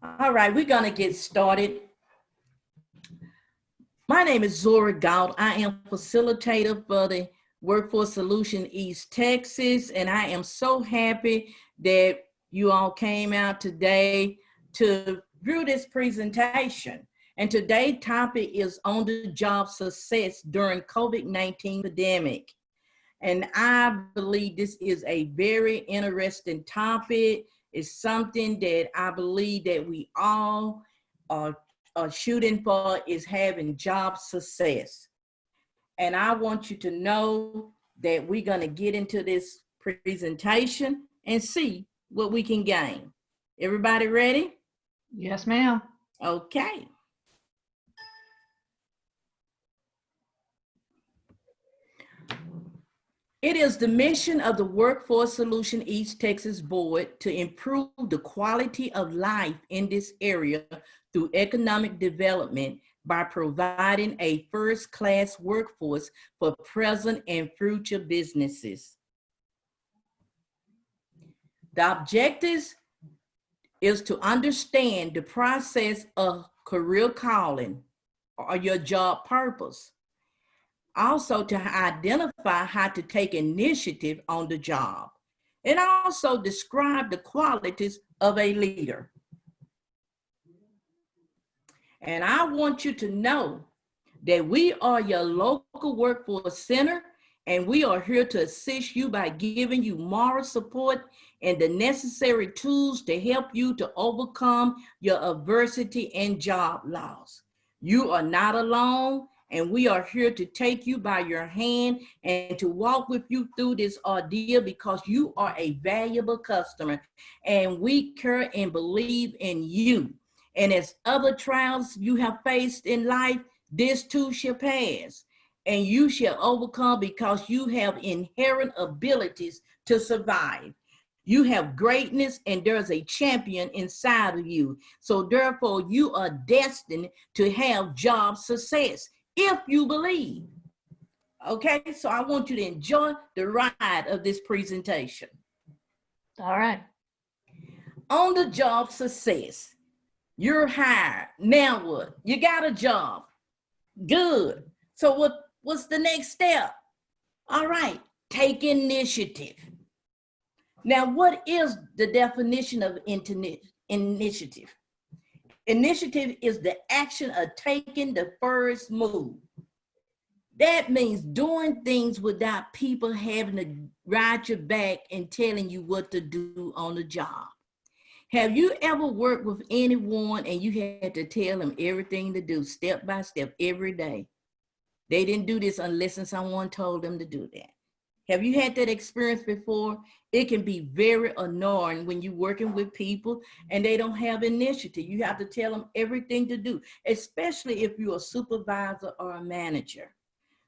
All right, we're going to get started. My name is Zora Gault. I am facilitator for the Workforce Solution East Texas, and I am so happy that you all came out today to view this presentation. And today's topic is on the job success during COVID-19 pandemic. And I believe this is a very interesting topic. It's something that I believe that we all are shooting for, is having job success. And I want you to know that we're going to get into this presentation and see what we can gain. Everybody ready? Yes, ma'am. Okay. It is the mission of the Workforce Solution East Texas Board to improve the quality of life in this area through economic development by providing a first-class workforce for present and future businesses. The objectives is to understand the process of career calling or your job purpose. Also to identify how to take initiative on the job, and also describe the qualities of a leader. And I want you to know that we are your local workforce center, and we are here to assist you by giving you moral support and the necessary tools to help you to overcome your adversity and job loss. You are not alone, and we are here to take you by your hand and to walk with you through this ordeal, because you are a valuable customer and we care and believe in you. And as other trials you have faced in life, this too shall pass, and you shall overcome, because you have inherent abilities to survive. You have greatness, and there's a champion inside of you. So therefore, you are destined to have job success if you believe. Okay, so I want you to enjoy the ride of this presentation. All right. On the job success, you're hired. Now what? You got a job. Good. So what's the next step? All right, take initiative. Now, what is the definition of initiative? Initiative is the action of taking the first move. That means doing things without people having to ride your back and telling you what to do on the job. Have you ever worked with anyone and you had to tell them everything to do step by step every day? They didn't do this unless someone told them to do that. Have you had that experience before? It can be very annoying when you're working with people and they don't have initiative. You have to tell them everything to do, especially if you're a supervisor or a manager.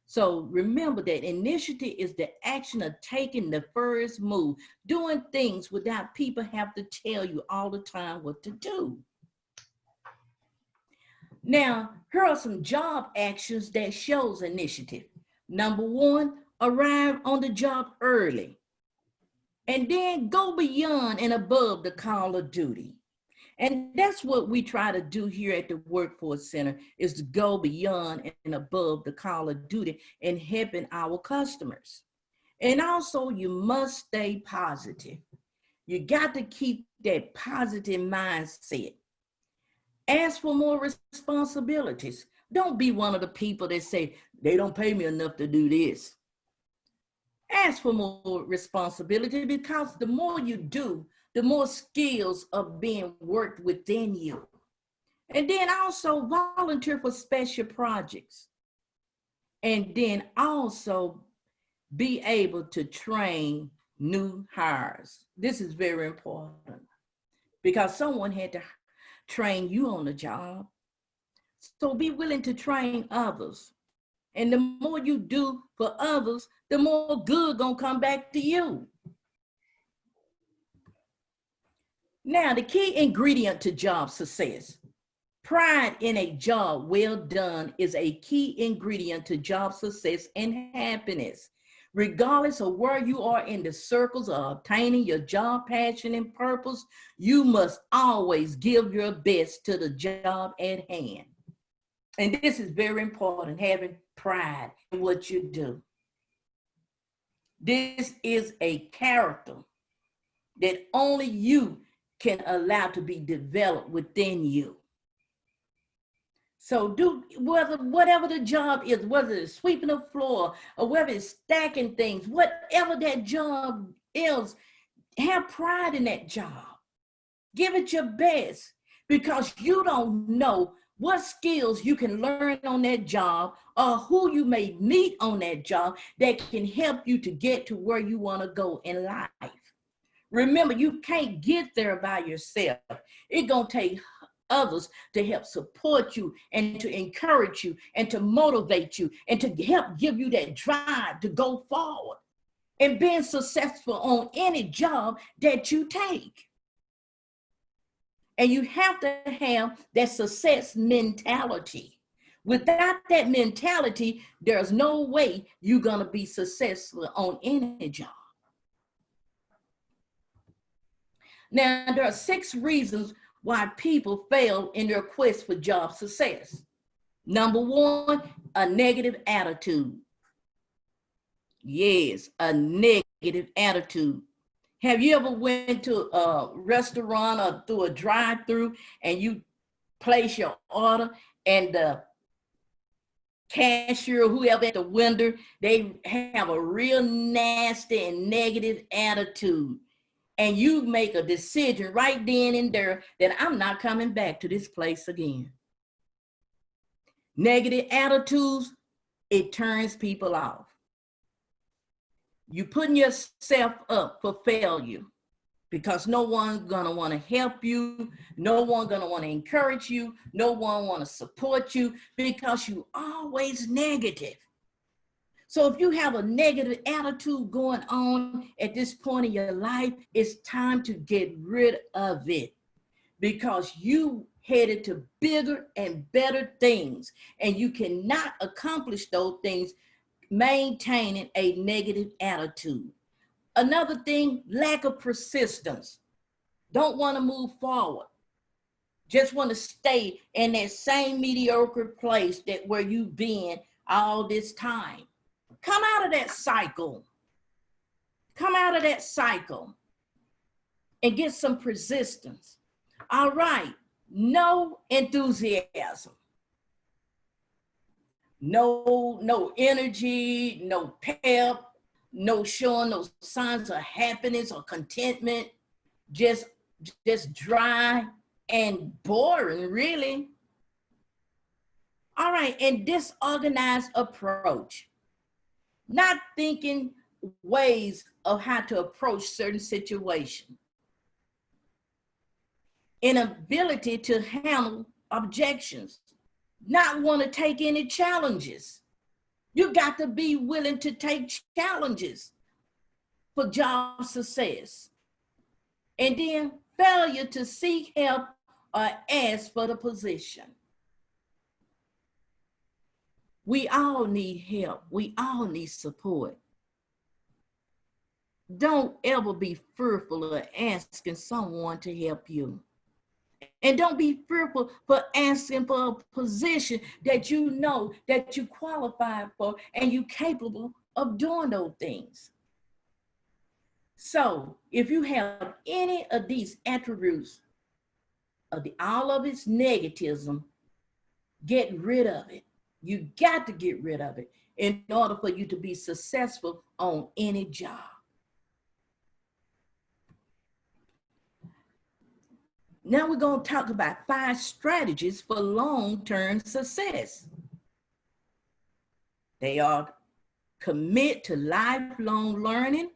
So remember that initiative is the action of taking the first move, doing things without people have to tell you all the time what to do. Now, here are some job actions that shows initiative. Number one, arrive on the job early, and then go beyond and above the call of duty. And that's what we try to do here at the Workforce Center, is to go beyond and above the call of duty and helping our customers. And also, you must stay positive. You got to keep that positive mindset. Ask for more responsibilities. Don't be one of the people that say, they don't pay me enough to do this. Ask for more responsibility, because the more you do, the more skills are being worked within you. And then also volunteer for special projects. And then also be able to train new hires. This is very important, because someone had to train you on the job. So be willing to train others. And the more you do for others, the more good gonna come back to you. Now, the key ingredient to job success. Pride in a job well done is a key ingredient to job success and happiness. Regardless of where you are in the circles of obtaining your job passion and purpose, you must always give your best to the job at hand. And this is very important, having pride in what you do. This is a character that only you can allow to be developed within you. So do whatever the job is, whether it's sweeping the floor or whether it's stacking things, whatever that job is, have pride in that job. Give it your best, because you don't know what skills you can learn on that job or who you may meet on that job that can help you to get to where you want to go in life. Remember, you can't get there by yourself. It's going to take others to help support you and to encourage you and to motivate you and to help give you that drive to go forward and being successful on any job that you take. And you have to have that success mentality. Without that mentality, there's no way you're going to be successful on any job. Now, there are 6 reasons why people fail in their quest for job success. Number 1, a negative attitude. Yes, a negative attitude. Have you ever went to a restaurant or through a drive-through and you place your order and the cashier or whoever at the window, they have a real nasty and negative attitude, and you make a decision right then and there that I'm not coming back to this place again? Negative attitudes, it turns people off. You're putting yourself up for failure because no one's gonna wanna help you, no one's gonna wanna encourage you, no one wanna support you because you always negative. So if you have a negative attitude going on at this point in your life, it's time to get rid of it, because you headed to bigger and better things, and you cannot accomplish those things maintaining a negative attitude. Another thing, lack of persistence. Don't want to move forward. Just want to stay in that same mediocre place that where you've been all this time. Come out of that cycle. Come out of that cycle and get some persistence. All right, no enthusiasm. No energy, no pep, no showing no signs of happiness or contentment, just dry and boring, really. All right, and disorganized approach. Not thinking ways of how to approach certain situations. Inability to handle objections. Not want to take any challenges. You got to be willing to take challenges for job success. And then failure to seek help or ask for the position. We all need help. We all need support. Don't ever be fearful of asking someone to help you. And don't be fearful for asking for a position that you know that you qualified for and you're capable of doing those things. So if you have any of these attributes, all of its negativism, get rid of it. You got to get rid of it in order for you to be successful on any job. Now we're going to talk about 5 strategies for long-term success. They are: commit to lifelong learning,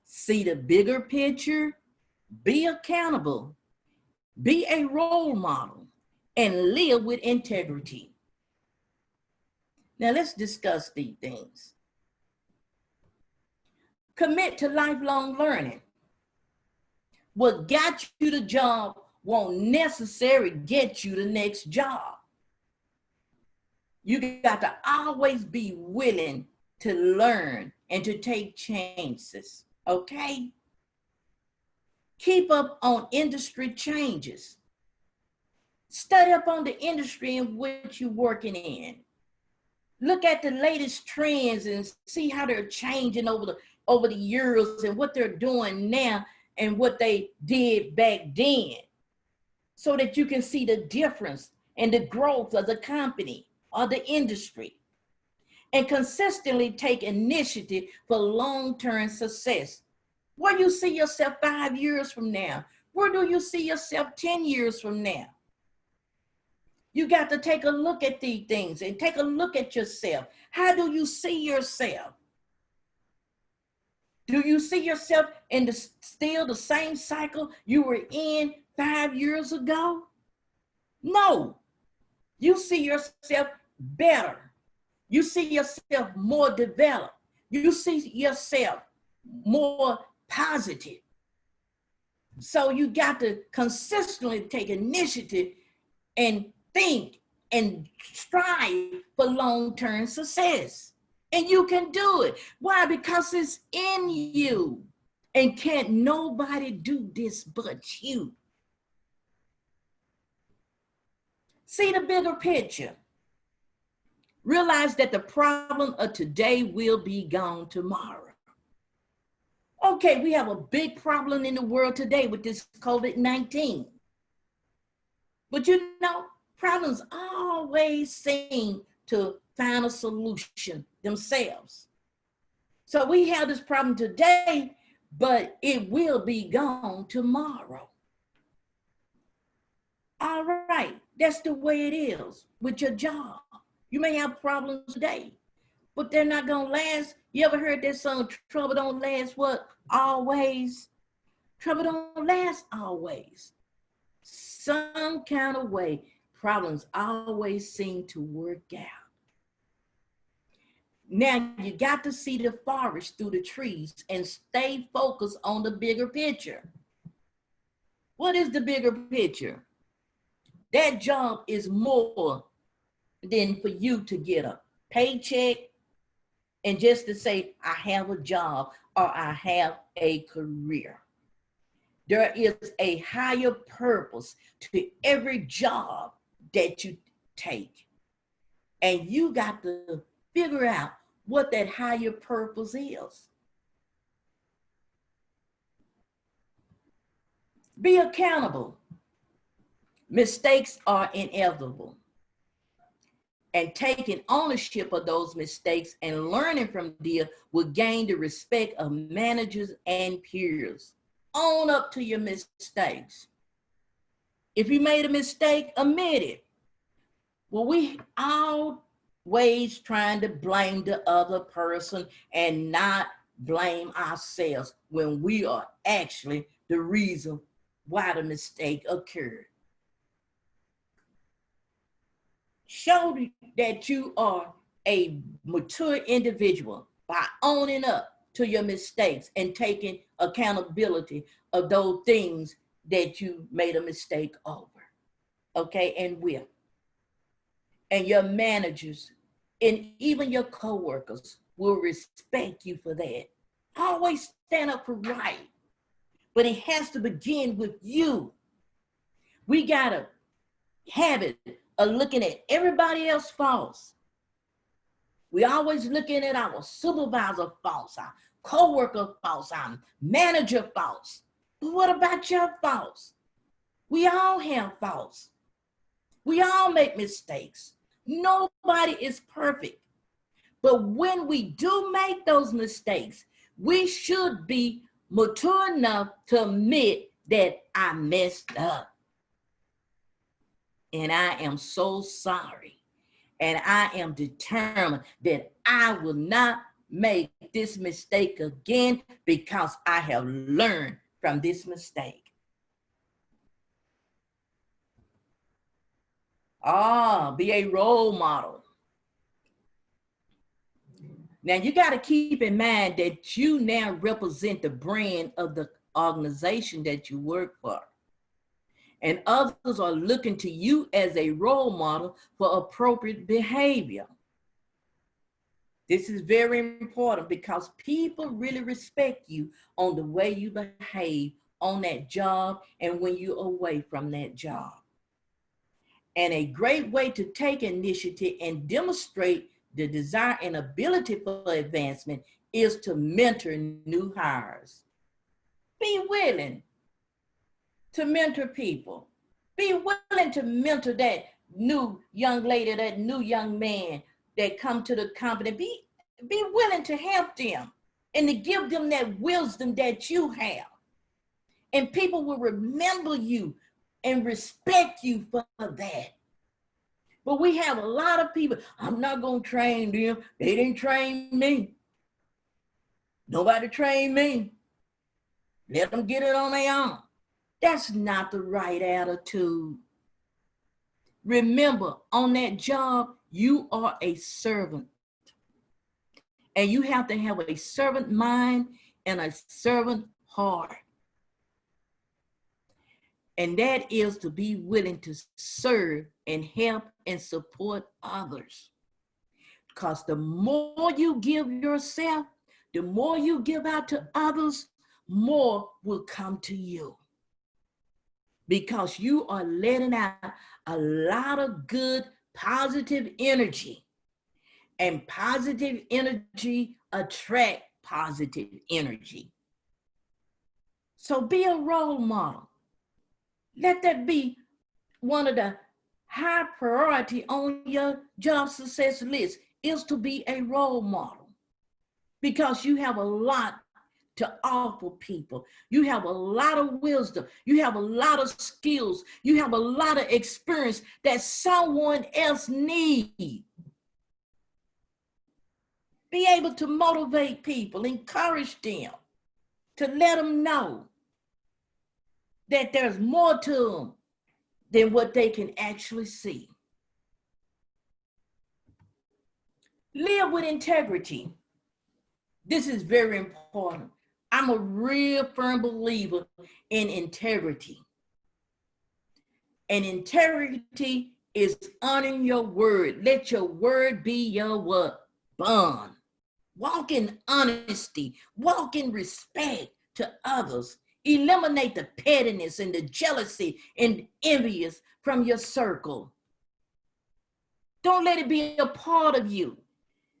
see the bigger picture, be accountable, be a role model, and live with integrity. Now let's discuss these things. Commit to lifelong learning. What got you the job won't necessarily get you the next job. You got to always be willing to learn and to take chances, okay? Keep up on industry changes. Study up on the industry in which you're working in. Look at the latest trends and see how they're changing over the years and what they're doing now and what they did back then, so that you can see the difference and the growth of the company or the industry. And consistently take initiative for long-term success. Where you see yourself 5 years from now? Where do you see yourself 10 years from now? You got to take a look at these things and take a look at yourself. How do you see yourself? Do you see yourself in still the same cycle you were in 5 years ago? No. You see yourself better. You see yourself more developed. You see yourself more positive. So you got to consistently take initiative and think and strive for long-term success. And you can do it. Why? Because it's in you. And can't nobody do this but you. See the bigger picture. Realize that the problem of today will be gone tomorrow. Okay, we have a big problem in the world today with this COVID-19. But you know, problems always seem to find a solution themselves. So we have this problem today, but it will be gone tomorrow. All right, that's the way it is with your job. You may have problems today, but they're not gonna last. You ever heard that song, trouble don't last what? Always. Trouble don't last always. Some kind of way, problems always seem to work out. Now you got to see the forest through the trees and stay focused on the bigger picture. What is the bigger picture? That job is more than for you to get a paycheck and just to say, I have a job or I have a career. There is a higher purpose to every job that you take. And you got to figure out what that higher purpose is. Be accountable. Mistakes are inevitable. And taking ownership of those mistakes and learning from them will gain the respect of managers and peers. Own up to your mistakes. If you made a mistake, admit it. Well, we always trying to blame the other person and not blame ourselves when we are actually the reason why the mistake occurred. Show that you are a mature individual by owning up to your mistakes and taking accountability of those things that you made a mistake over, okay, and with. And your managers and even your coworkers will respect you for that. Always stand up for right, but it has to begin with you. We got a habit of looking at everybody else's faults. We always looking at our supervisor faults, our co-worker faults, our manager faults. But what about your faults? We all have faults. We all make mistakes. Nobody is perfect. But when we do make those mistakes, we should be mature enough to admit that I messed up. And I am so sorry. And I am determined that I will not make this mistake again because I have learned from this mistake. Be a role model. Now you got to keep in mind that you now represent the brand of the organization that you work for. And others are looking to you as a role model for appropriate behavior. This is very important because people really respect you on the way you behave on that job and when you're away from that job. And a great way to take initiative and demonstrate the desire and ability for advancement is to mentor new hires. Be willing to mentor people. Be willing to mentor that new young lady, that new young man that come to the company. Be willing to help them and to give them that wisdom that you have. And people will remember you and respect you for that. But we have a lot of people, I'm not going to train them. They didn't train me. Nobody trained me. Let them get it on their own. That's not the right attitude. Remember, on that job, you are a servant. And you have to have a servant mind and a servant heart. And that is to be willing to serve and help and support others. Because the more you give yourself, the more you give out to others, more will come to you. Because you are letting out a lot of good, positive energy. And positive energy attract positive energy. So be a role model. Let that be one of the high priority on your job success list is to be a role model. Because you have a lot to offer people. You have a lot of wisdom. You have a lot of skills. You have a lot of experience that someone else needs. Be able to motivate people, encourage them, to let them know that there's more to them than what they can actually see. Live with integrity. This is very important. I'm a real firm believer in integrity. And integrity is honoring your word. Let your word be your what? Bond. Walk in honesty. Walk in respect to others. Eliminate the pettiness and the jealousy and envious from your circle. Don't let it be a part of you,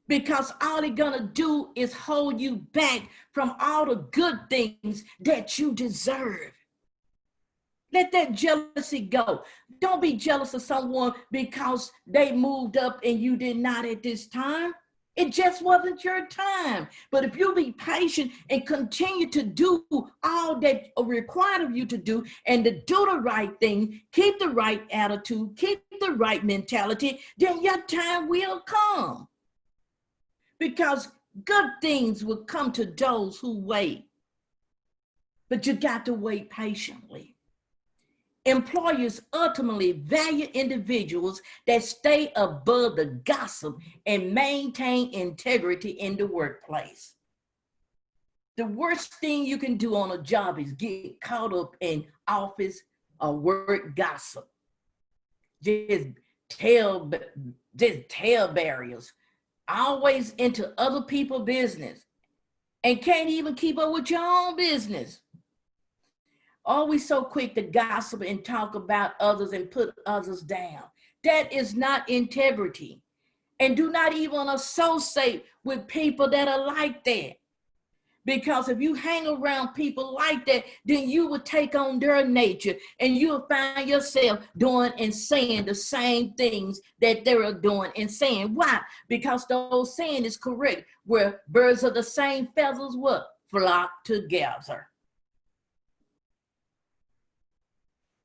because all it's gonna do is hold you back from all the good things that you deserve. Let that jealousy go. Don't be jealous of someone because they moved up and you did not at this time. It just wasn't your time. But if you be patient and continue to do all that required of you to do and to do the right thing, keep the right attitude, keep the right mentality, then your time will come. Because good things will come to those who wait. But you got to wait patiently. Employers ultimately value individuals that stay above the gossip and maintain integrity in the workplace. The worst thing you can do on a job is get caught up in office or work gossip. Just tail barriers. Always into other people's business and can't even keep up with your own business. Always so quick to gossip and talk about others and put others down. That is not integrity. And do not even associate with people that are like that. Because if you hang around people like that, then you will take on their nature and you'll find yourself doing and saying the same things that they're doing and saying. Why? Because the old saying is correct, where birds of the same feathers what? Flock together.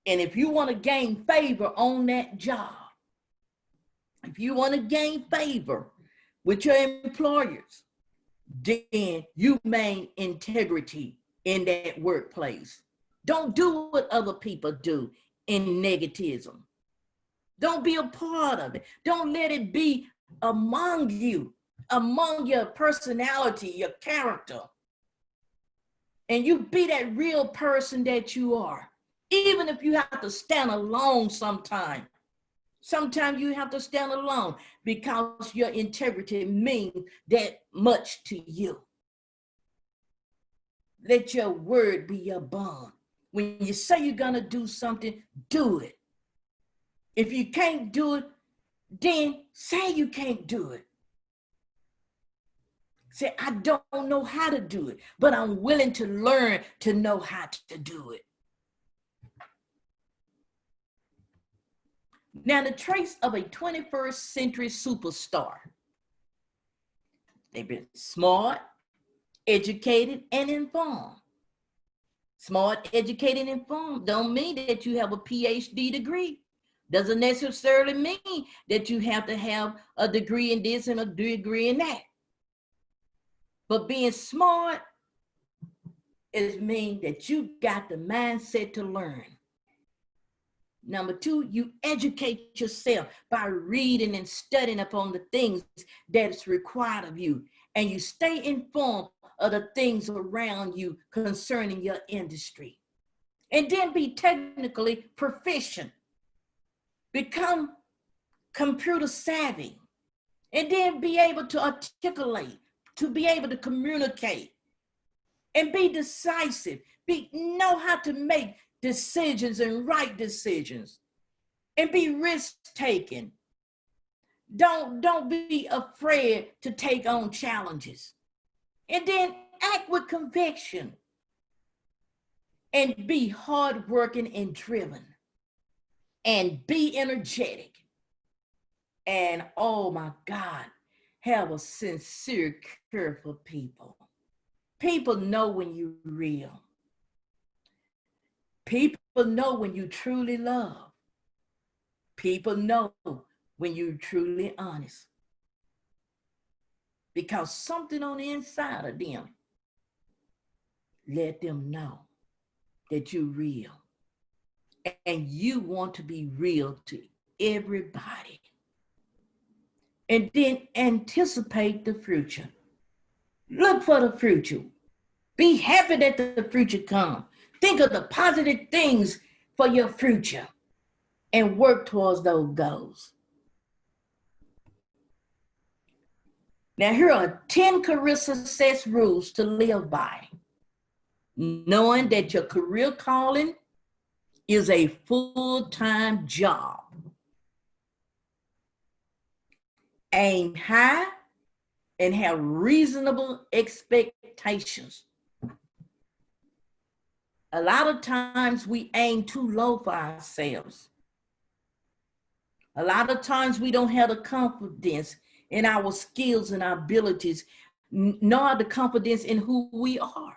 And if you want to gain favor on that job, if you want to gain favor with your employers, then you maintain integrity in that workplace. Don't do what other people do in negativism. Don't be a part of it. Don't let it be among you, among your personality, your character. And you be that real person that you are. Even if you have to stand alone sometime, Sometimes you have to stand alone because your integrity means that much to you. Let your word be your bond. When you say you're going to do something, do it. If you can't do it, then say you can't do it. Say, I don't know how to do it, but I'm willing to learn to know how to do it. Now, the traits of a 21st century superstar. They've been smart, educated, and informed. Smart, educated, and informed don't mean that you have a PhD degree. Doesn't necessarily mean that you have to have a degree in this and a degree in that. But being smart is mean that you got the mindset to learn. Number two, you educate yourself by reading and studying upon the things that is required of you. And you stay informed of the things around you concerning your industry. And then be technically proficient. Become computer savvy. And then be able to articulate, to be able to communicate. And be decisive. Know how to make decisions and right decisions, and be risk-taking. Don't be afraid to take on challenges, and then act with conviction, and be hardworking and driven, and be energetic, and oh my God, have a sincere care for people. People know when you're real. People know when you truly love. People know when you're truly honest. Because something on the inside of them, let them know that you're real. And you want to be real to everybody. And then anticipate the future. Look for the future. Be happy that the future comes. Think of the positive things for your future and work towards those goals. Now, here are 10 career success rules to live by. Knowing that your career calling is a full-time job. Aim high and have reasonable expectations. A lot of times we aim too low for ourselves. A lot of times we don't have the confidence in our skills and our abilities, nor the confidence in who we are.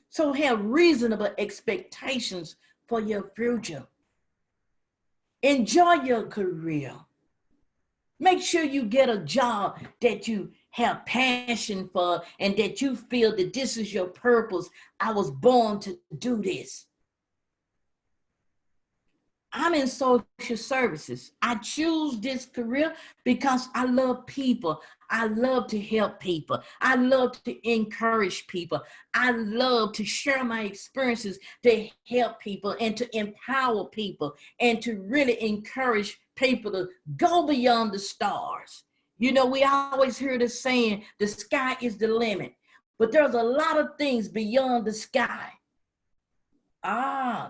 So have reasonable expectations for your future. Enjoy your career. Make sure you get a job that you have passion for and that you feel that this is your purpose. I was born to do this. I'm in social services. I choose this career because I love people. I love to help people. I love to encourage people. I love to share my experiences to help people and to empower people and to really encourage people to go beyond the stars. You know, we always hear the saying, the sky is the limit, but there's a lot of things beyond the sky.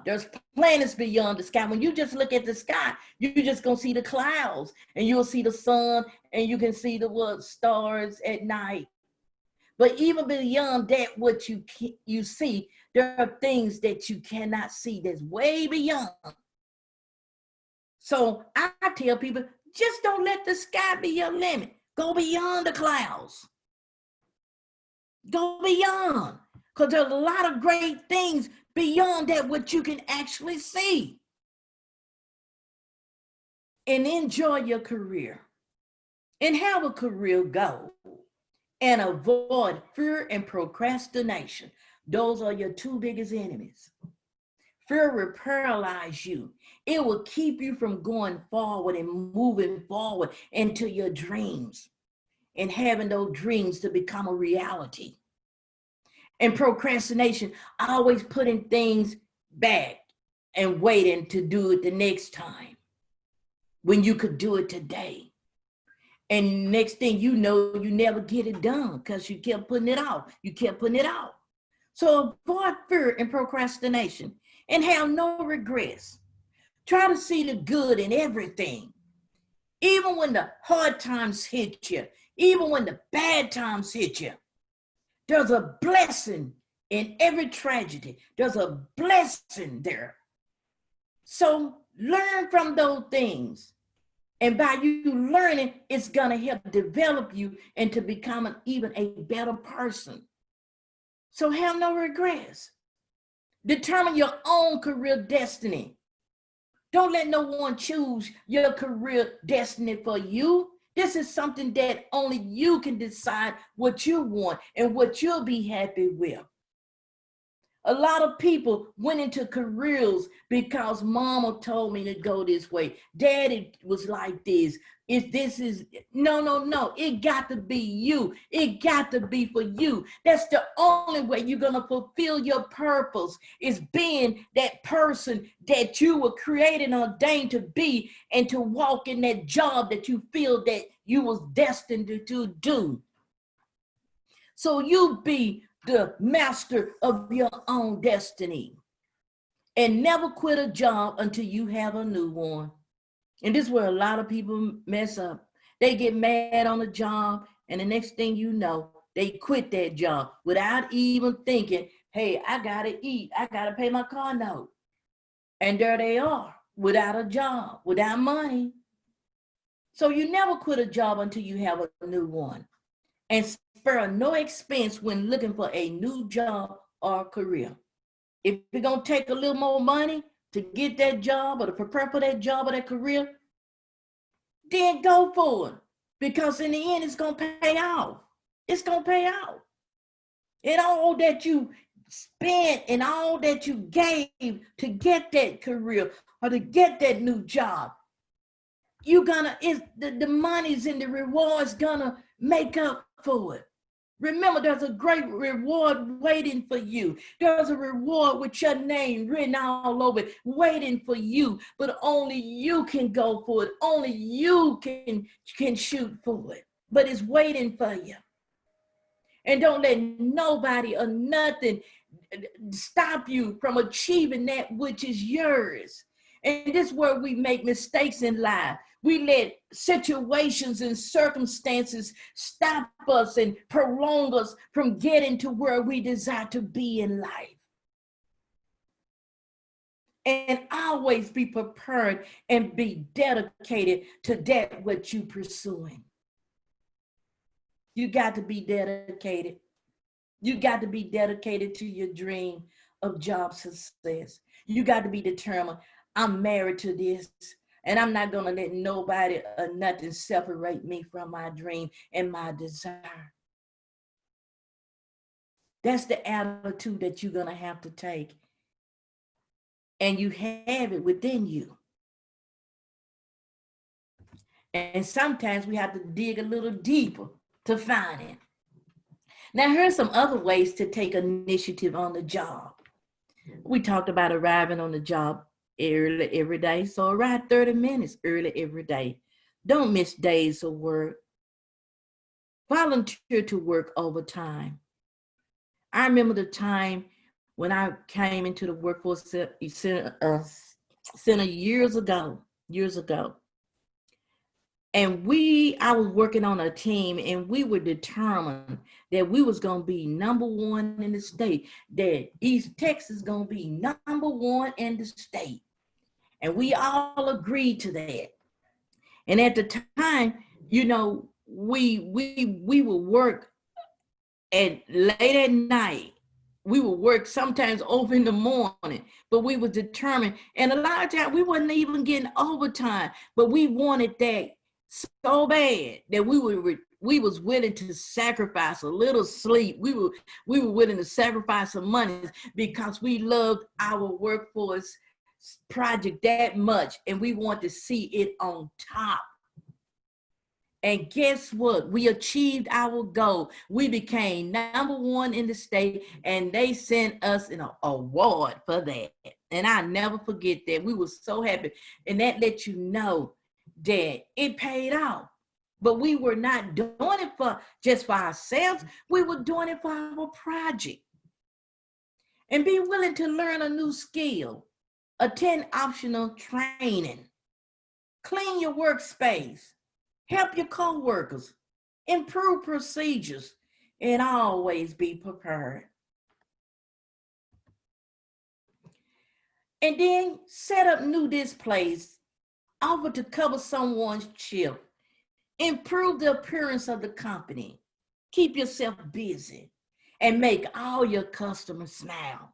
There's planets beyond the sky. When you just look at the sky, you're just gonna see the clouds and you'll see the sun and you can see the stars at night. But even beyond that, what you see, there are things that you cannot see that's way beyond. So I tell people, just don't let the sky be your limit. Go beyond the clouds. Go beyond, because there's a lot of great things beyond that what you can actually see. And enjoy your career and have a career goal and avoid fear and procrastination. Those are your two biggest enemies. Fear will paralyze you. It will keep you from going forward and moving forward into your dreams and having those dreams to become a reality. And procrastination, always putting things back and waiting to do it the next time. when you could do it today. And next thing you know, you never get it done because you kept putting it off. You kept putting it off. So avoid fear and procrastination and have no regrets. Try to see the good in everything. Even when the hard times hit you, even when the bad times hit you, there's a blessing in every tragedy. There's a blessing there. So learn from those things. And by you learning, it's going to help develop you into becoming even a better person. So have no regrets. Determine your own career destiny. Don't let no one choose your career destiny for you. This is something that only you can decide what you want and what you'll be happy with. A lot of people went into careers because mama told me to go this way. Daddy was like this. No. It got to be you. It got to be for you. That's the only way you're going to fulfill your purpose, is being that person that you were created and ordained to be, and to walk in that job that you feel that you was destined to do. So you be the master of your own destiny, and never quit a job until you have a new one. And this is where a lot of people mess up. They get mad on the job, and the next thing you know, they quit that job without even thinking, hey, I gotta eat, I gotta pay my car note. And there they are, without a job, without money. So you never quit a job until you have a new one. And spare no expense when looking for a new job or career. If you're going to take a little more money to get that job or to prepare for that job or that career, then go for it. Because in the end, it's going to pay off. It's going to pay off. And all that you spent and all that you gave to get that career or to get that new job, the money's and the reward's gonna make up for it. Remember, there's a great reward waiting for you. There's a reward with your name written all over it, waiting for you. But only you can go for it. Only you can shoot for it. But it's waiting for you. And don't let nobody or nothing stop you from achieving that which is yours. And this is where we make mistakes in life. We let situations and circumstances stop us and prolong us from getting to where we desire to be in life. And always be prepared and be dedicated to that what you're pursuing. You got to be dedicated. You got to be dedicated to your dream of job success. You got to be determined. I'm married to this, and I'm not going to let nobody or nothing separate me from my dream and my desire. That's the attitude that you're going to have to take. And you have it within you. And sometimes we have to dig a little deeper to find it. Now, here's some other ways to take initiative on the job. We talked about arriving on the job early every day. So arrive 30 minutes early every day. Don't miss days of work. Volunteer to work overtime. I remember the time when I came into the workforce center years ago. And I was working on a team, and we were determined that we was going to be number one in the state, that East Texas going to be number one in the state. And we all agreed to that. And at the time, you know, we would work late at night. We would work sometimes over in the morning, but we were determined. And a lot of times we wasn't even getting overtime, but we wanted that so bad that we was willing to sacrifice a little sleep. We were willing to sacrifice some money because we loved our workforce project that much, and we want to see it on top. And guess what? We achieved our goal. We became number one in the state, and they sent us an award for that. And I never forget that. We were so happy. And that let you know that it paid off. But we were not doing it just for ourselves. We were doing it for our project. And be willing to learn a new skill, attend optional training, clean your workspace, help your coworkers, improve procedures, and always be prepared. And then set up new displays, offer to cover someone's shift, improve the appearance of the company, keep yourself busy, and make all your customers smile.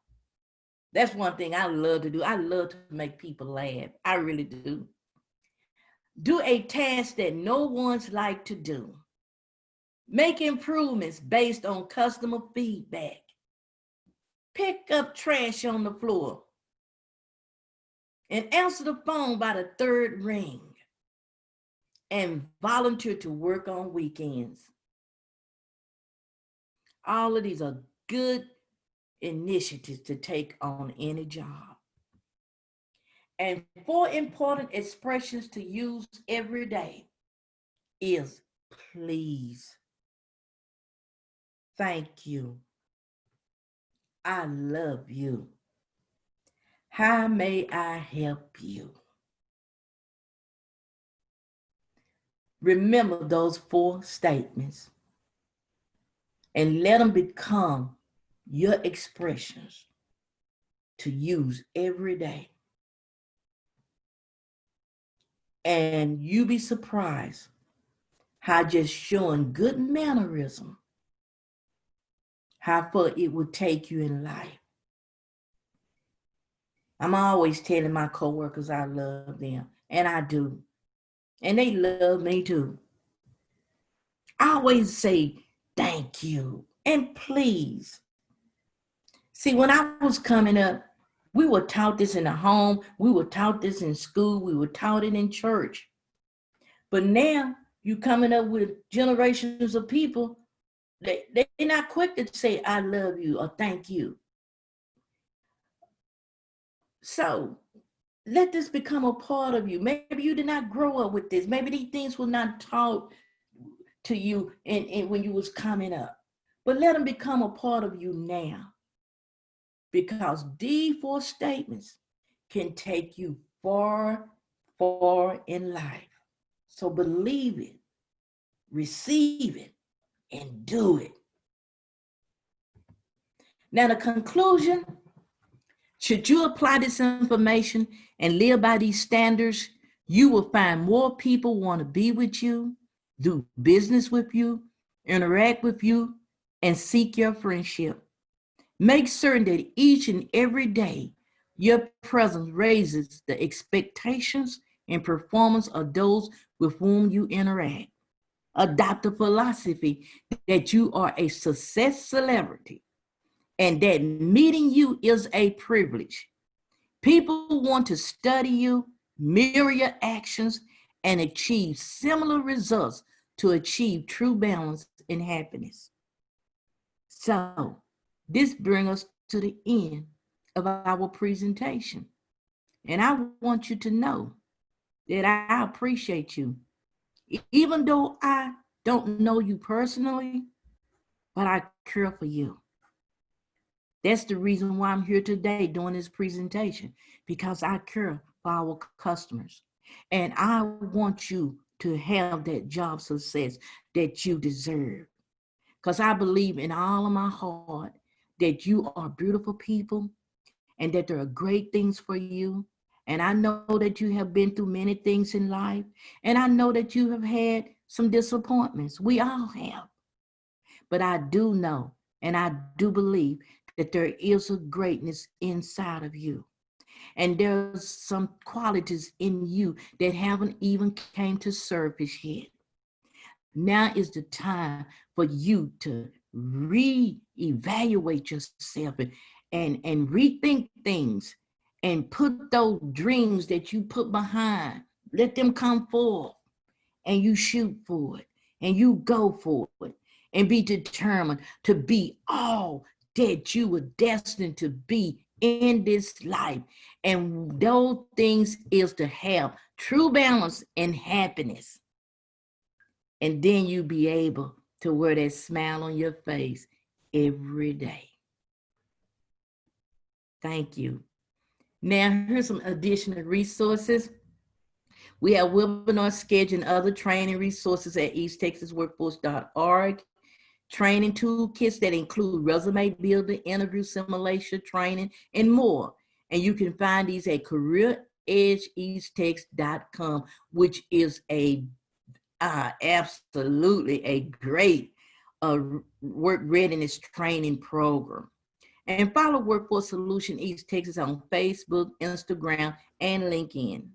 That's one thing I love to do. I love to make people laugh. I really do. Do a task that no one's like to do. Make improvements based on customer feedback. Pick up trash on the floor. And answer the phone by the third ring. And volunteer to work on weekends. All of these are good initiatives to take on any job. And 4 important expressions to use every day is please, thank you, I love you, how may I help you? Remember those 4 statements and let them become your expressions to use every day. And you be surprised how just showing good mannerism, how far it will take you in life. I'm always telling my coworkers I love them, and I do. And they love me too. I always say thank you and please. See, when I was coming up, we were taught this in the home, we were taught this in school, we were taught it in church. But now you coming up with generations of people, they're not quick to say I love you or thank you. So let this become a part of you. Maybe you did not grow up with this. Maybe these things were not taught to you when you was coming up. But let them become a part of you now. Because these 4 statements can take you far, far in life. So believe it, receive it, and do it. Now the conclusion, should you apply this information and live by these standards, you will find more people want to be with you, do business with you, interact with you, and seek your friendship. Make certain that each and every day your presence raises the expectations and performance of those with whom you interact. Adopt a philosophy that you are a success celebrity and that meeting you is a privilege. People want to study you, mirror your actions, and achieve similar results to achieve true balance and happiness. So, this brings us to the end of our presentation. And I want you to know that I appreciate you. Even though I don't know you personally, but I care for you. That's the reason why I'm here today doing this presentation, because I care for our customers. And I want you to have that job success that you deserve. Because I believe in all of my heart that you are beautiful people and that there are great things for you. And I know that you have been through many things in life. And I know that you have had some disappointments. We all have. But I do know and I do believe that there is a greatness inside of you. And there's some qualities in you that haven't even came to surface yet. Now is the time for you to reevaluate yourself and rethink things and put those dreams that you put behind, let them come forth and you shoot for it and you go for it and be determined to be all that you were destined to be in this life. And those things is to have true balance and happiness. And then you be able to wear that smile on your face every day. Thank you. Now, here's some additional resources. We have webinar schedule and other training resources at easttexasworkforce.org. Training toolkits that include resume building, interview simulation training, and more. And you can find these at careeredgeeasttex.com, which is absolutely a great work readiness training program. And follow Workforce Solution East Texas on Facebook, Instagram, and LinkedIn.